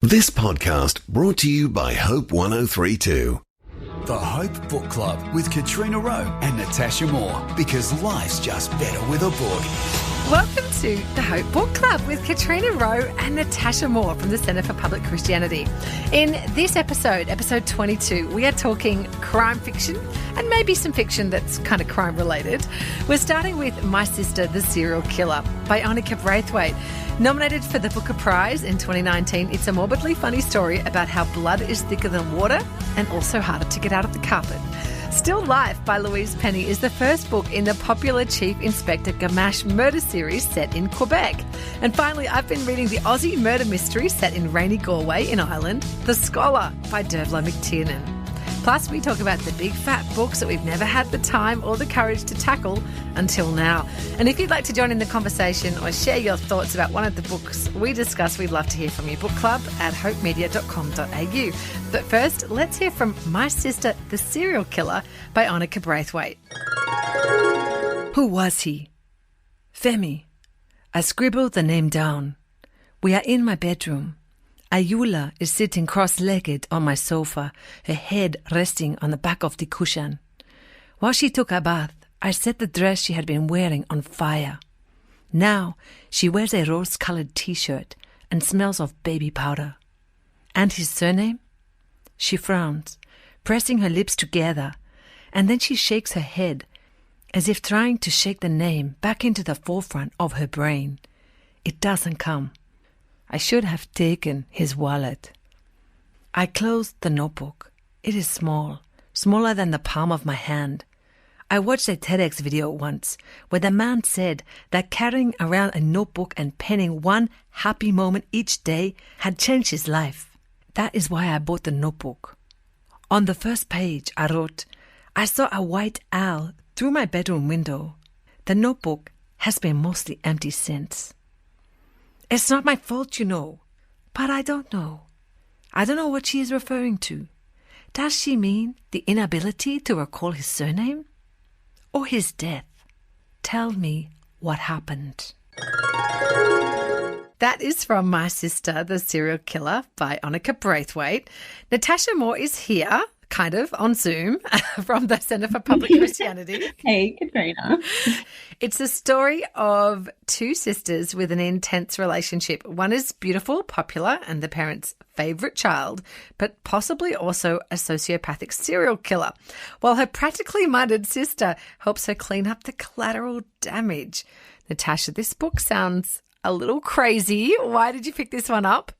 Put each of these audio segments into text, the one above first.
This podcast brought to you by Hope 103.2. The Hope Book Club with Katrina Rowe and Natasha Moore, because life's just better with a book. Welcome to the Hope Book Club with Katrina Rowe and Natasha Moore from the Centre for Public Christianity. In this episode, episode 22, we are talking crime fiction and maybe some fiction that's kind of crime related. We're starting with My Sister, the Serial Killer by Oyinkan Braithwaite. Nominated for the Booker Prize in 2019, it's a morbidly funny story about how blood is thicker than water and also harder to get out of the carpet. Still Life by Louise Penny is the first book in the popular Chief Inspector Gamache murder series set in Quebec. And finally, I've been reading the Aussie murder mystery set in rainy Galway in Ireland, The Scholar by Dervla McTiernan. Plus, we talk about the big fat books that we've never had the time or the courage to tackle until now. And if you'd like to join in the conversation or share your thoughts about one of the books we discuss, we'd love to hear from you. Book club at hopemedia.com.au. But first, let's hear from My Sister, the Serial Killer by Oyinkan Braithwaite. Who was he? Femi. I scribbled the name down. We are in my bedroom. Ayula is sitting cross-legged on my sofa, her head resting on the back of the cushion. While she took a bath, I set the dress she had been wearing on fire. Now she wears a rose-coloured T-shirt and smells of baby powder. And his surname? She frowns, pressing her lips together, and then she shakes her head, as if trying to shake the name back into the forefront of her brain. It doesn't come. I should have taken his wallet. I closed the notebook. It is small, smaller than the palm of my hand. I watched a TEDx video once where the man said that carrying around a notebook and penning one happy moment each day had changed his life. That is why I bought the notebook. On the first page, I wrote, I saw a white owl through my bedroom window. The notebook has been mostly empty since. It's not my fault, you know. But I don't know. I don't know what she is referring to. Does she mean the inability to recall his surname? Or his death? Tell me what happened. That is from My Sister, the Serial Killer by Oyinkan Braithwaite. Natasha Moore is here, kind of, on Zoom from the Centre for Public Christianity. Hey, Katrina. It's a story of two sisters with an intense relationship. One is beautiful, popular, and the parents' favourite child, but possibly also a sociopathic serial killer, while her practically minded sister helps her clean up the collateral damage. Natasha, this book sounds a little crazy. Why did you pick this one up?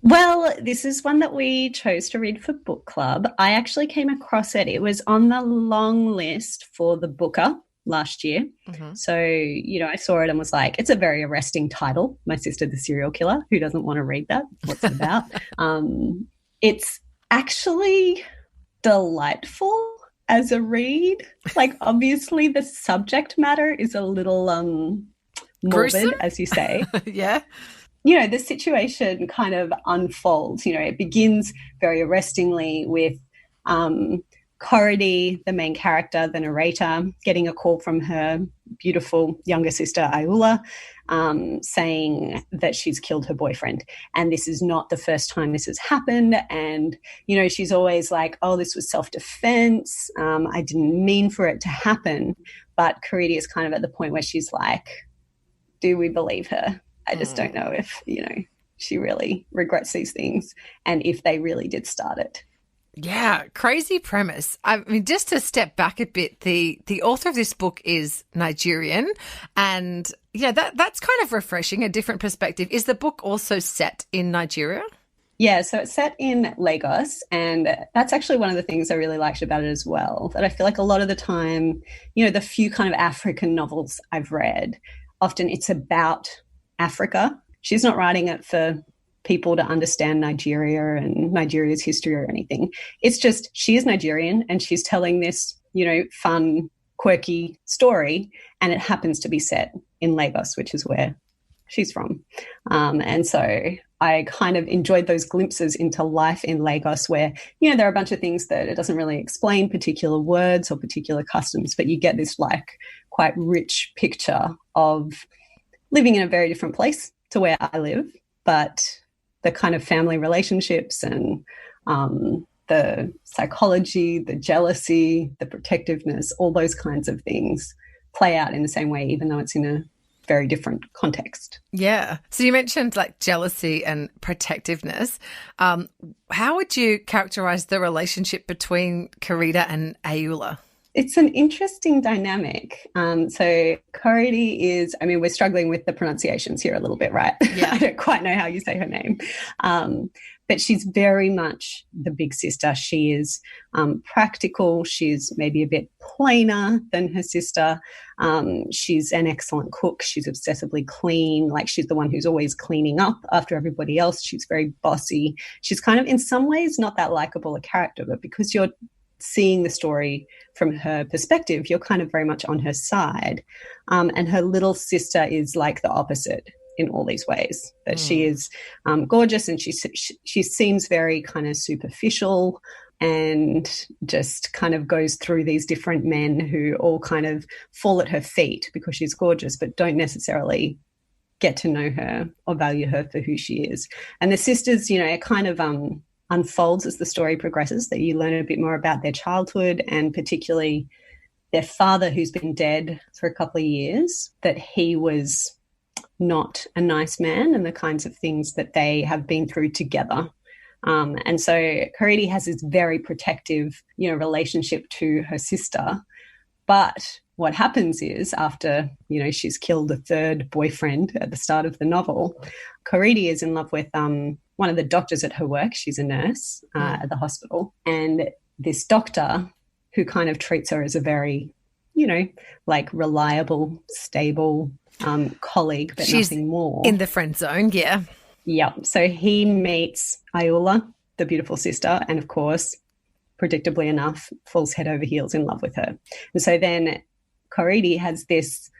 Well, this is one that we chose to read for book club. I actually came across it. It was on the long list for the Booker last year. Mm-hmm. So, I saw it and was like, it's a very arresting title, My Sister, the Serial Killer. Who doesn't want to read that? What's it about? It's actually delightful as a read. Like, obviously the subject matter is a little morbid, gruesome? As you say. Yeah. The situation kind of unfolds. It begins very arrestingly with Corrady, the main character, the narrator, getting a call from her beautiful younger sister, Ayula, saying that she's killed her boyfriend. And this is not the first time this has happened. And, she's always like, oh, this was self-defense. I didn't mean for it to happen. But Corrady is kind of at the point where she's like, do we believe her? I just don't know if, she really regrets these things and if they really did start it. Yeah, crazy premise. I mean, just to step back a bit, the author of this book is Nigerian, and that's kind of refreshing, a different perspective. Is the book also set in Nigeria? Yeah, so it's set in Lagos, and that's actually one of the things I really liked about it as well, that I feel like a lot of the time, the few kind of African novels I've read, often it's about Africa. She's not writing it for people to understand Nigeria and Nigeria's history or anything. It's just she is Nigerian and she's telling this, fun, quirky story, and it happens to be set in Lagos, which is where she's from. And so I kind of enjoyed those glimpses into life in Lagos where, there are a bunch of things that it doesn't really explain, particular words or particular customs, but you get this like quite rich picture of living in a very different place to where I live, but the kind of family relationships and the psychology, the jealousy, the protectiveness, all those kinds of things play out in the same way, even though it's in a very different context. Yeah. So you mentioned like jealousy and protectiveness. How would you characterise the relationship between Karida and Ayula? It's an interesting dynamic. So Corridi is, I mean, we're struggling with the pronunciations here a little bit, right? Yeah. I don't quite know how you say her name. But she's very much the big sister. She is practical. She's maybe a bit plainer than her sister. She's an excellent cook. She's obsessively clean. Like, she's the one who's always cleaning up after everybody else. She's very bossy. She's kind of, in some ways, not that likable a character, but because you're seeing the story from her perspective, you're kind of very much on her side. And her little sister is like the opposite in all these ways, that she is gorgeous, and she seems very kind of superficial and just kind of goes through these different men who all kind of fall at her feet because she's gorgeous, but don't necessarily get to know her or value her for who she is. And the sisters, you know, it kind of unfolds as the story progresses, that you learn a bit more about their childhood, and particularly their father, who's been dead for a couple of years, that he was not a nice man, and the kinds of things that they have been through together. And so Karidi has this very protective, you know, relationship to her sister. But what happens is, after, you know, she's killed a third boyfriend at the start of the novel, Karidi is in love with one of the doctors at her work. She's a nurse at the hospital. And this doctor, who kind of treats her as a very, you know, like reliable, stable colleague, but She's nothing more. In the friend zone, yeah. Yeah. So he meets Ayula, the beautiful sister, and of course, predictably enough, falls head over heels in love with her. And so then Karidi has this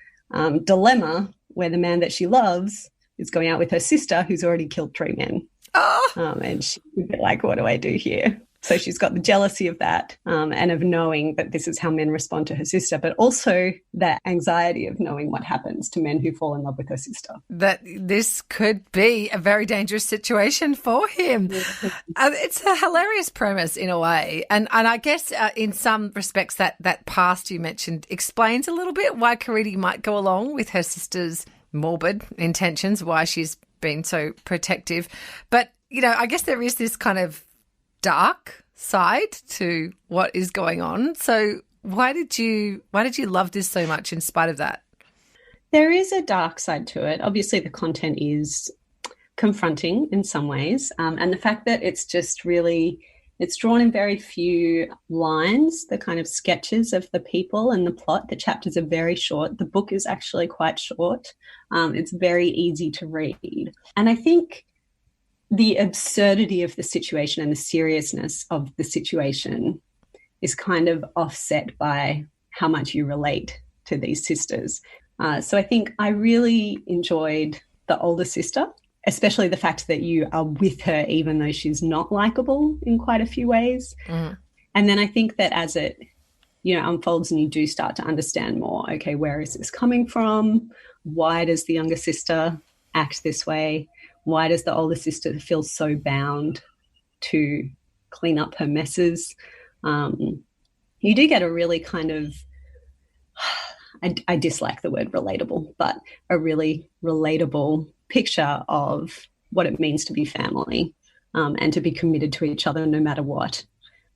dilemma where the man that she loves is going out with her sister, who's already killed 3 men. Oh. And she's a bit like, what do I do here? So she's got the jealousy of that, and of knowing that this is how men respond to her sister, but also that anxiety of knowing what happens to men who fall in love with her sister. That this could be a very dangerous situation for him. It's a hilarious premise in a way. And I guess in some respects that past you mentioned explains a little bit why Karidi might go along with her sister's morbid intentions, why she's been so protective. But, you know, I guess there is this kind of dark side to what is going on. So why did you love this so much in spite of that? There is a dark side to it. Obviously, the content is confronting in some ways. And the fact that it's just really, it's drawn in very few lines, the kind of sketches of the people and the plot. The chapters are very short. The book is actually quite short. It's very easy to read. And I think the absurdity of the situation and the seriousness of the situation is kind of offset by how much you relate to these sisters. So I think I really enjoyed the older sister, especially the fact that you are with her even though she's not likable in quite a few ways. And then I think that as it, you know, unfolds and you do start to understand more, okay, where is this coming from? Why does the younger sister act this way? Why does the older sister feel so bound to clean up her messes? You do get a really kind of, I dislike the word relatable, but a really relatable picture of what it means to be family, and to be committed to each other no matter what,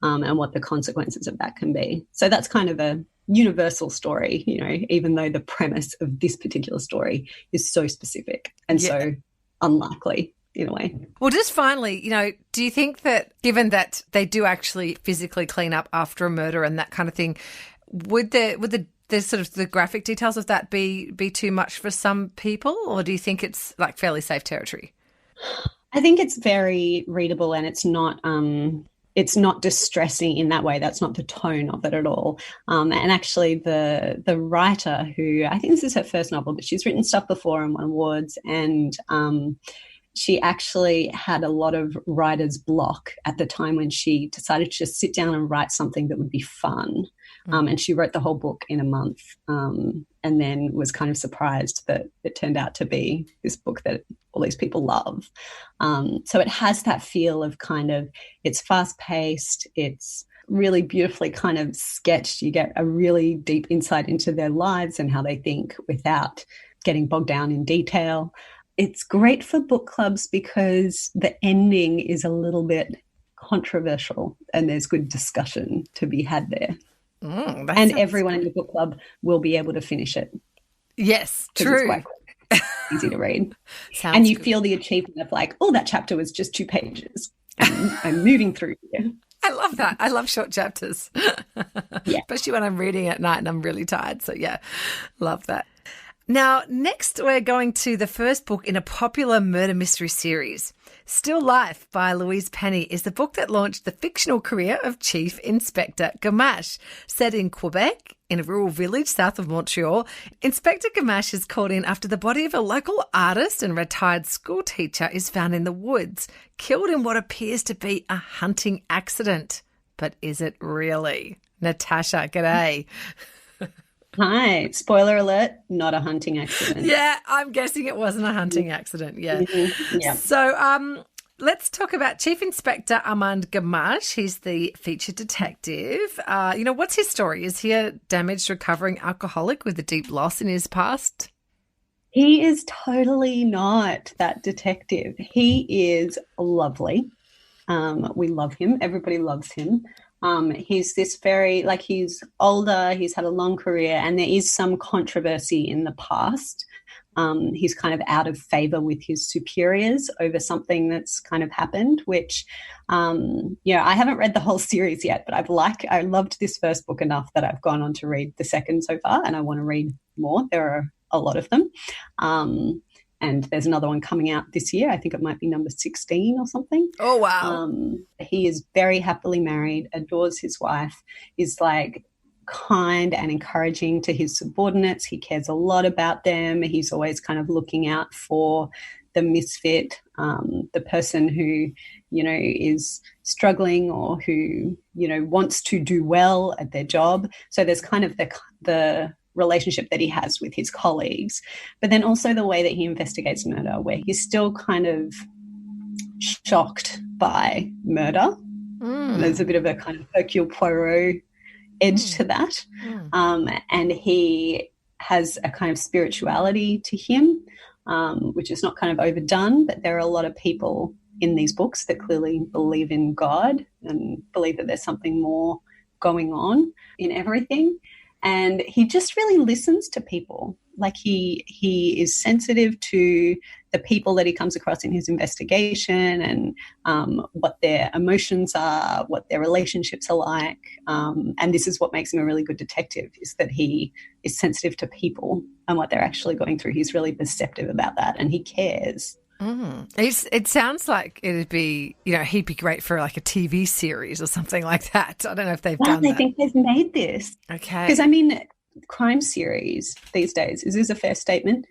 and what the consequences of that can be. So that's kind of a universal story, you know, even though the premise of this particular story is so specific and so unlikely in a way. Well, just finally, you know, do you think that given that they do actually physically clean up after a murder and that kind of thing, would the sort of the graphic details of that be too much for some people, or do you think it's like fairly safe territory? I think it's very readable, and it's not distressing in that way. That's not the tone of it at all. And actually the writer, who I think this is her first novel, but she's written stuff before and won awards, and she actually had a lot of writer's block at the time when she decided to just sit down and write something that would be fun. And she wrote the whole book in a month, and then was kind of surprised that it turned out to be this book that all these people love. So it has that feel of kind of, it's fast-paced, it's really beautifully kind of sketched. You get a really deep insight into their lives and how they think without getting bogged down in detail. It's great for book clubs because the ending is a little bit controversial and there's good discussion to be had there. And everyone in the book club will be able to finish it. Yes, true. It's quite quick. Easy to read. And you feel the achievement of like, oh, that chapter was just 2 pages. I'm moving through here. I love that. I love short chapters. Yeah. Especially when I'm reading at night and I'm really tired. So, yeah, love that. Now, next we're going to the first book in a popular murder mystery series. Still Life by Louise Penny is the book that launched the fictional career of Chief Inspector Gamache. Set in Quebec, in a rural village south of Montreal, Inspector Gamache is called in after the body of a local artist and retired school teacher is found in the woods, killed in what appears to be a hunting accident. But is it really? Natasha, g'day. Hi. Spoiler alert, not a hunting accident. Yeah, I'm guessing it wasn't a hunting accident. Yeah. Mm-hmm. Yeah. So let's talk about Chief Inspector Oyinkan Braithwaite. He's the featured detective. What's his story? Is he a damaged, recovering alcoholic with a deep loss in his past? He is totally not that detective. He is lovely. We love him. Everybody loves him. He's this very, he's older, he's had a long career, and there is some controversy in the past. He's kind of out of favour with his superiors over something that's kind of happened, which, I haven't read the whole series yet, but I loved this first book enough that I've gone on to read the second so far, and I want to read more. There are a lot of them. And there's another one coming out this year. I think it might be number 16 or something. Oh, wow. He is very happily married, adores his wife, is kind and encouraging to his subordinates. He cares a lot about them. He's always kind of looking out for the misfit, the person who, is struggling or who, wants to do well at their job. So there's kind of the relationship that he has with his colleagues, but then also the way that he investigates murder, where he's still kind of shocked by murder. There's a bit of a kind of Hercule Poirot edge to that. And he has a kind of spirituality to him, which is not kind of overdone, but there are a lot of people in these books that clearly believe in God and believe that there's something more going on in everything. And he just really listens to people. He is sensitive to the people that he comes across in his investigation and what their emotions are, what their relationships are like. And this is what makes him a really good detective, is that he is sensitive to people and what they're actually going through. He's really perceptive about that and he cares. It sounds like it'd be, he'd be great for a TV series or something like that. I don't know if they've done that. I think they've made this. Okay. Because, crime series these days, is this a fair statement,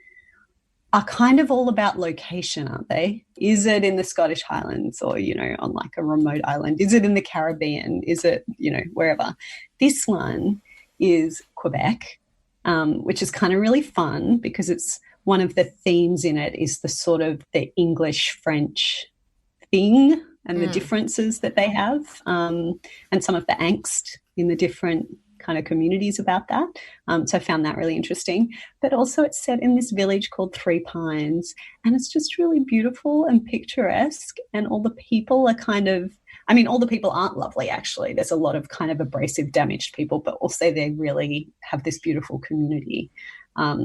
are kind of all about location, aren't they? Is it in the Scottish Highlands or, on a remote island? Is it in the Caribbean? Is it, wherever? This one is Quebec, which is kind of really fun because it's, one of the themes in it is the sort of the English-French thing and the differences that they have, and some of the angst in the different kind of communities about that. So I found that really interesting. But also it's set in this village called Three Pines, and it's just really beautiful and picturesque, and all the people are all the people aren't lovely, actually. There's a lot of kind of abrasive, damaged people, but also they really have this beautiful community.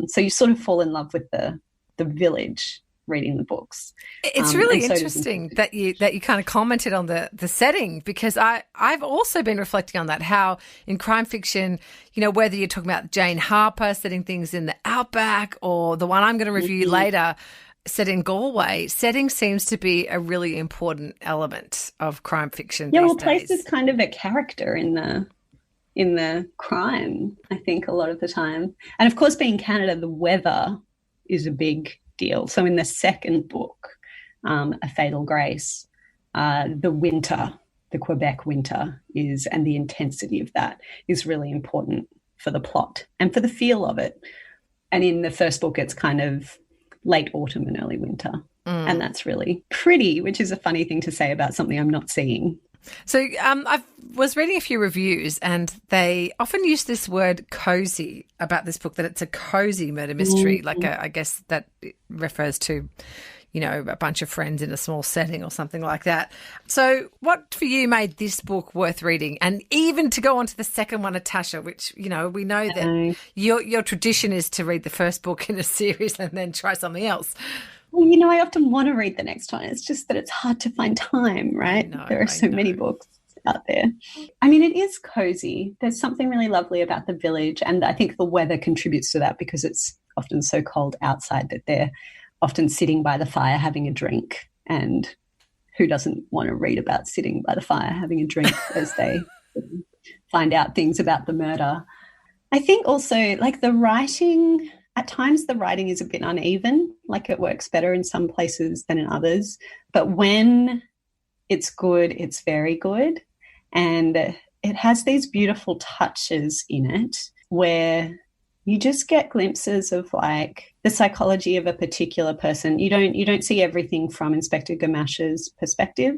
So you sort of fall in love with the village reading the books. It's really interesting that you kind of commented on the setting, because I've also been reflecting on that, how in crime fiction, whether you're talking about Jane Harper setting things in the outback or the one I'm going to review later set in Galway, setting seems to be a really important element of crime fiction. Yeah, well, place is kind of a character in the crime, I think, a lot of the time. And of course, being Canada, the weather is a big deal. So in the second book, A Fatal Grace, the winter, the Quebec winter and the intensity of that is really important for the plot and for the feel of it. And in the first book, it's kind of late autumn and early winter. And that's really pretty, which is a funny thing to say about something I'm not seeing. So I was reading a few reviews and they often use this word cozy about this book, that it's a cozy murder mystery. Like I guess that refers to, you know, a bunch of friends in a small setting or something like that. So what for you made this book worth reading? And even to go on to the second one, Natasha, which, you know, we know that your tradition is to read the first book in a series and then try something else. Well, you know, I often want to read the next one. It's just that it's hard to find time, right? There are so many books out there. I mean, it is cozy. There's something really lovely about the village, and I think the weather contributes to that because it's often so cold outside that they're often sitting by the fire having a drink, and who doesn't want to read about sitting by the fire having a drink as they find out things about the murder. I think also, like, the writing, at times the writing is a bit uneven, like it works better in some places than in others, but when it's good, it's very good. And it has these beautiful touches in it where you just get glimpses of, like, the psychology of a particular person. You don't see everything from Inspector Gamache's perspective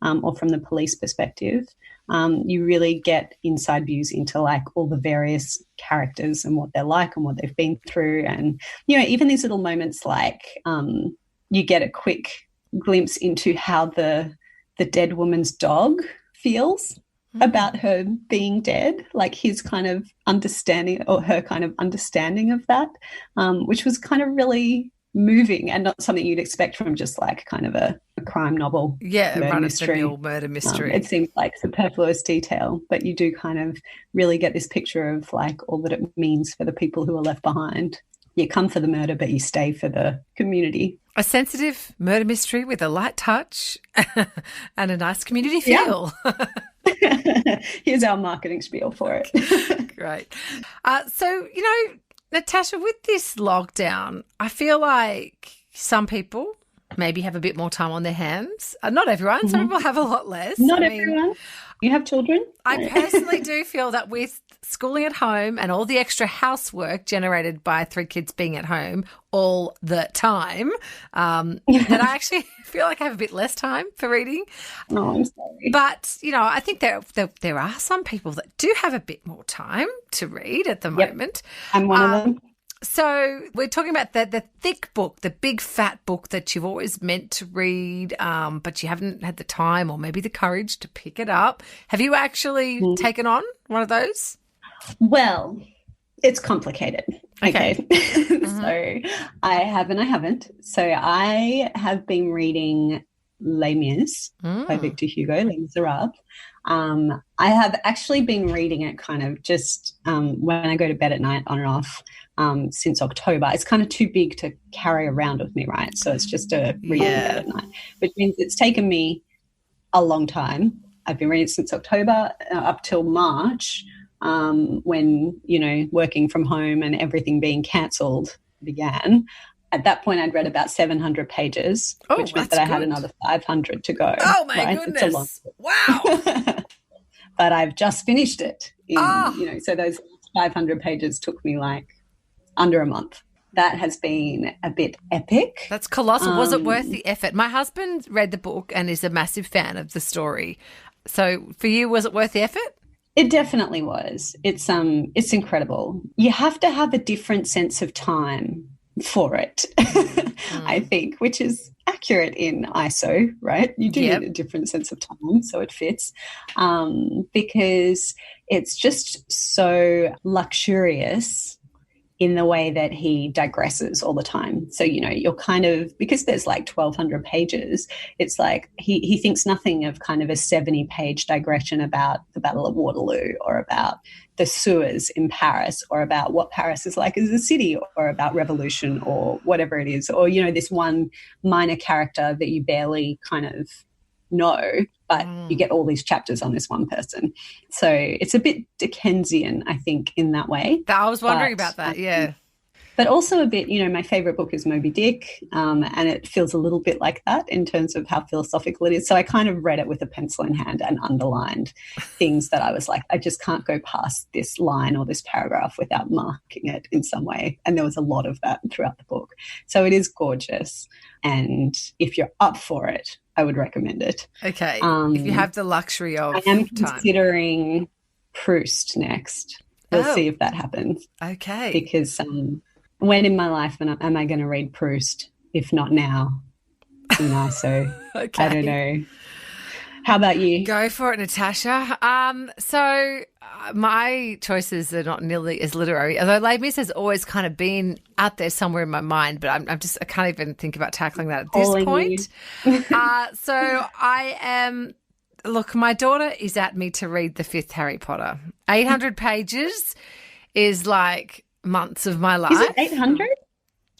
or from the police perspective. You really get inside views into, like, all the various characters and what they're like and what they've been through. And, you know, even these little moments, like you get a quick glimpse into how the dead woman's dog feels about her being dead, like his kind of understanding or her kind of understanding of that, which was kind of really moving and not something you'd expect from just like kind of a crime novel. Yeah, run-of-the-mill murder mystery. It seems like superfluous detail, but you do kind of really get this picture of, like, all that it means for the people who are left behind. You come for the murder, but you stay for the community. A sensitive murder mystery with a light touch and a nice community feel. Yeah. Here's our marketing spiel for it. Great. So, you know, Natasha, with this lockdown, I feel like some people maybe have a bit more time on their hands. Not everyone. Some people have a lot less. Not everyone. You have children? I personally do feel that with schooling at home and all the extra housework generated by 3 kids being at home all the time, that I actually feel like I have a bit less time for reading. Oh, I'm sorry. But, you know, I think there are some people that do have a bit more time to read at the moment. I'm one of them. So we're talking about the thick book, the big fat book that you've always meant to read, but you haven't had the time or maybe the courage to pick it up. Have you actually taken on one of those? Well, it's complicated. Okay. So I haven't. So I have been reading Les Mis by Victor Hugo, Les Miserables. I have actually been reading it kind of just when I go to bed at night on and off since October. It's kind of too big to carry around with me, right? So it's just a reading bed at night, which means it's taken me a long time. I've been reading it since October up till March when, you know, working from home and everything being cancelled began. At that point, I'd read about 700 pages, which meant that I had another 500 to go. Oh, my goodness. It's a long Wow. But I've just finished it. You know, so those 500 pages took me like under a month. That has been a bit epic. That's colossal. Was it worth the effort? My husband read the book and is a massive fan of the story. So for you, was it worth the effort? It definitely was. It's incredible. You have to have a different sense of time for it, I think, which is accurate in ISO, right? You do need a different sense of time so it fits, because it's just so luxurious in the way that he digresses all the time. So, you know, you're kind of, because there's like 1,200 pages, it's like he thinks nothing of kind of a 70-page digression about the Battle of Waterloo or about the sewers in Paris or about what Paris is like as a city or about revolution or whatever it is. Or, you know, this one minor character that you barely kind of know, but you get all these chapters on this one person. So it's a bit Dickensian, I think, in that way. I was wondering about that, But also a bit, my favorite book is Moby Dick, and it feels a little bit like that in terms of how philosophical it is. So I kind of read it with a pencil in hand and underlined things that I was like, I just can't go past this line or this paragraph without marking it in some way. And there was a lot of that throughout the book. So it is gorgeous. And if you're up for it, I would recommend it. Okay. If you have the luxury of I am time. considering Proust next. We'll see if that happens. Okay. Because when in my life am I going to read Proust? If not now, so Okay. I don't know. How about you? Go for it, Natasha. So my choices are not nearly as literary, although Les Mis has always kind of been out there somewhere in my mind, but I can't even think about tackling that at this point. So I am. Look, my daughter is at me to read the fifth Harry Potter. 800 pages is like months of my life. Is it 800?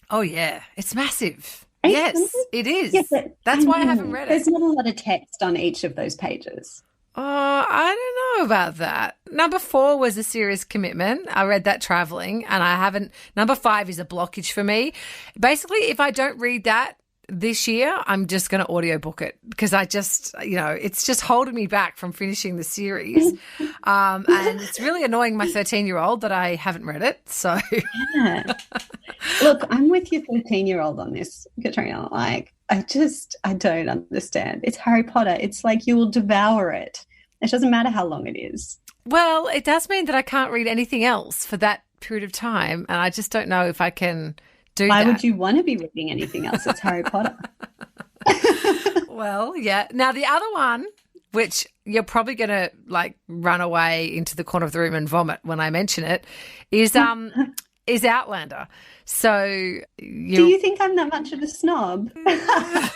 Oh, yeah. It's massive. 800? Yes, it is. Yes, That's why I haven't read it. There's not a lot of text on each of those pages. Oh, I don't know about that. Number 4 was a serious commitment. I read that traveling, and I haven't. Number 5 is a blockage for me. Basically, if I don't read that this year, I'm just going to audiobook it because I just, it's just holding me back from finishing the series. And it's really annoying my 13-year-old that I haven't read it. So, yeah. Look, I'm with your 13-year-old on this, Katrina. Like, I don't understand. It's Harry Potter. It's like you will devour it. It doesn't matter how long it is. Well, it does mean that I can't read anything else for that period of time. And I just don't know if I can Why would you want to be reading anything else? It's Harry Potter. Well, yeah. Now, the other one, which you're probably going to run away into the corner of the room and vomit when I mention it, is Outlander. So do you think I'm that much of a snob? I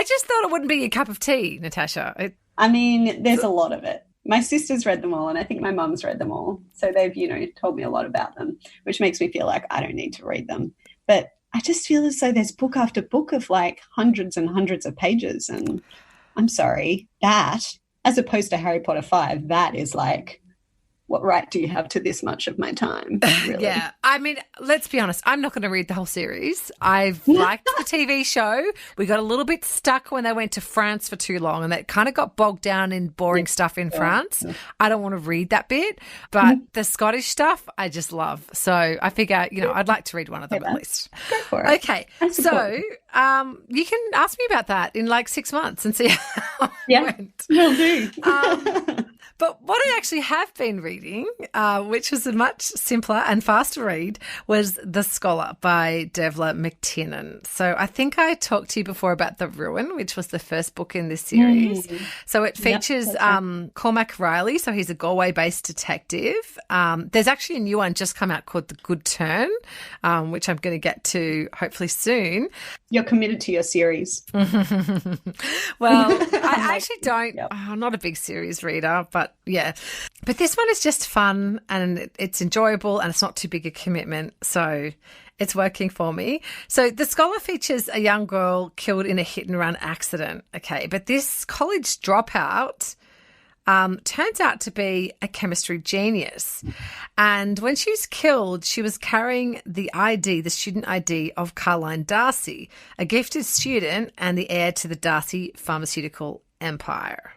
just thought it wouldn't be your cup of tea, Natasha. There's a lot of it. My sister's read them all, and I think my mum's read them all. So they've, told me a lot about them, which makes me feel like I don't need to read them. But I just feel as though there's book after book of hundreds and hundreds of pages. And I'm sorry, that, as opposed to Harry Potter 5, that is what right do you have to this much of my time? Really? Yeah. Let's be honest. I'm not going to read the whole series. I've liked the TV show. We got a little bit stuck when they went to France for too long, and that kind of got bogged down in boring stuff in France. Yeah. I don't want to read that bit, but the Scottish stuff I just love. So I figure, I'd like to read one of them at least. Go for it. Okay. So you can ask me about that in 6 months and see how it went. Will do. But what I actually have been reading, which was a much simpler and faster read, was The Scholar by Dervla McTiernan. So I think I talked to you before about The Ruin, which was the first book in this series. So it features Cormac Riley, so he's a Galway-based detective. There's actually a new one just come out called The Good Turn, which I'm going to get to hopefully soon. You're committed to your series. Well, I actually don't. I'm not a big series reader, but yeah. But this one is just fun and it's enjoyable and it's not too big a commitment. So it's working for me. So The Scholar features a young girl killed in a hit-and-run accident. Okay, but this college dropout turns out to be a chemistry genius. And when she was killed, she was carrying the student ID of Caroline Darcy, a gifted student and the heir to the Darcy pharmaceutical empire.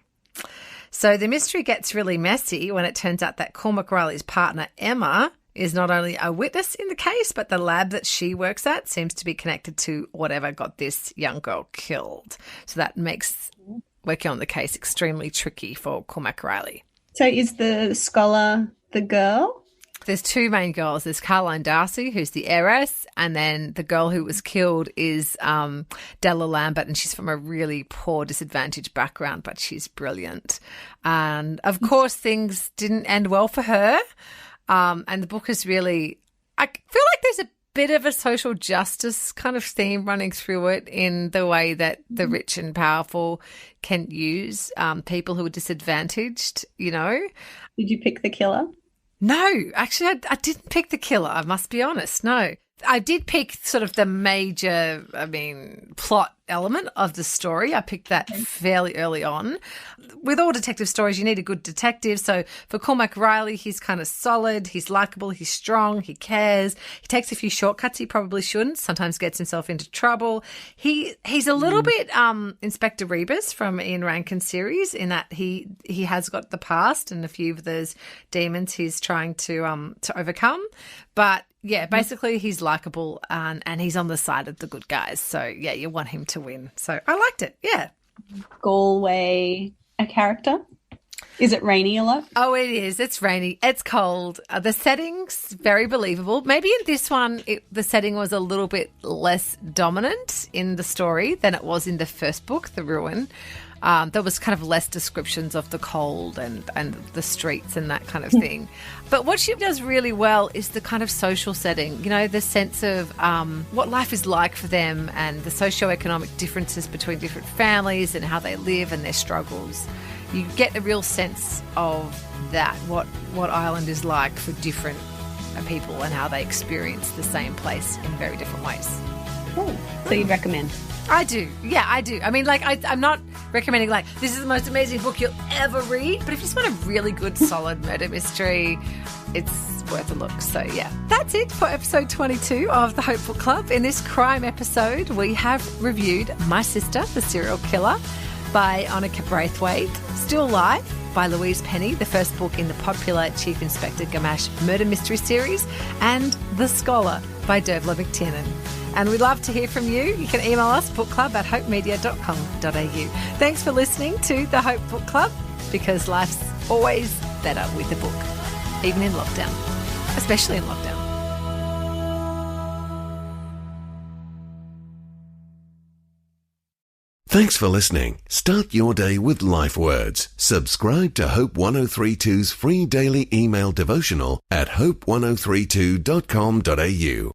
So the mystery gets really messy when it turns out that Cormac Riley's partner, Emma, is not only a witness in the case, but the lab that she works at seems to be connected to whatever got this young girl killed. So that makes working on the case extremely tricky for Cormac Riley. So is the scholar the girl? There's two main girls. There's Caroline Darcy, who's the heiress, and then the girl who was killed is Della Lambert, and she's from a really poor, disadvantaged background, but she's brilliant. And, of course, things didn't end well for her, and the book is really – I feel like there's a bit of a social justice kind of theme running through it in the way that the rich and powerful can use people who are disadvantaged, Did you pick the killer? No, actually, I didn't pick the killer, I must be honest, no. I did pick sort of the major, plot element of the story. I picked that fairly early on. With all detective stories, you need a good detective. So for Cormac Riley, he's kind of solid, he's likable, he's strong, he cares. He takes a few shortcuts he probably shouldn't, sometimes gets himself into trouble. He's a little bit Inspector Rebus from Ian Rankin's series in that he has got the past and a few of those demons he's trying to overcome. But yeah, basically he's likable and he's on the side of the good guys. So yeah, you want him to win. So I liked it. Yeah. Galway, a character? Is it rainy a lot? Oh, it is. It's rainy. It's cold. The setting's very believable. Maybe in this one, the setting was a little bit less dominant in the story than it was in the first book, The Ruin. There was kind of less descriptions of the cold and the streets and that kind of thing. But what she does really well is the kind of social setting, the sense of what life is like for them and the socioeconomic differences between different families and how they live and their struggles. You get a real sense of that, what Ireland is like for different people and how they experience the same place in very different ways. Cool. So you recommend? I do. Yeah, I do. I'm not recommending this is the most amazing book you'll ever read, but if you just want a really good, solid murder mystery, it's worth a look. So yeah, that's it for episode 22 of the Hope Book Club. In this crime episode, we have reviewed My Sister, the Serial Killer by Oyinkan Braithwaite, Still Life by Louise Penny, the first book in the popular Chief Inspector Gamache murder mystery series, and The Scholar by Dervla McTiernan. And we'd love to hear from you. You can email us, bookclub@hopemedia.com.au. Thanks for listening to the Hope Book Club, because life's always better with a book, even in lockdown, especially in lockdown. Thanks for listening. Start your day with life words. Subscribe to Hope 1032's free daily email devotional at hope1032.com.au.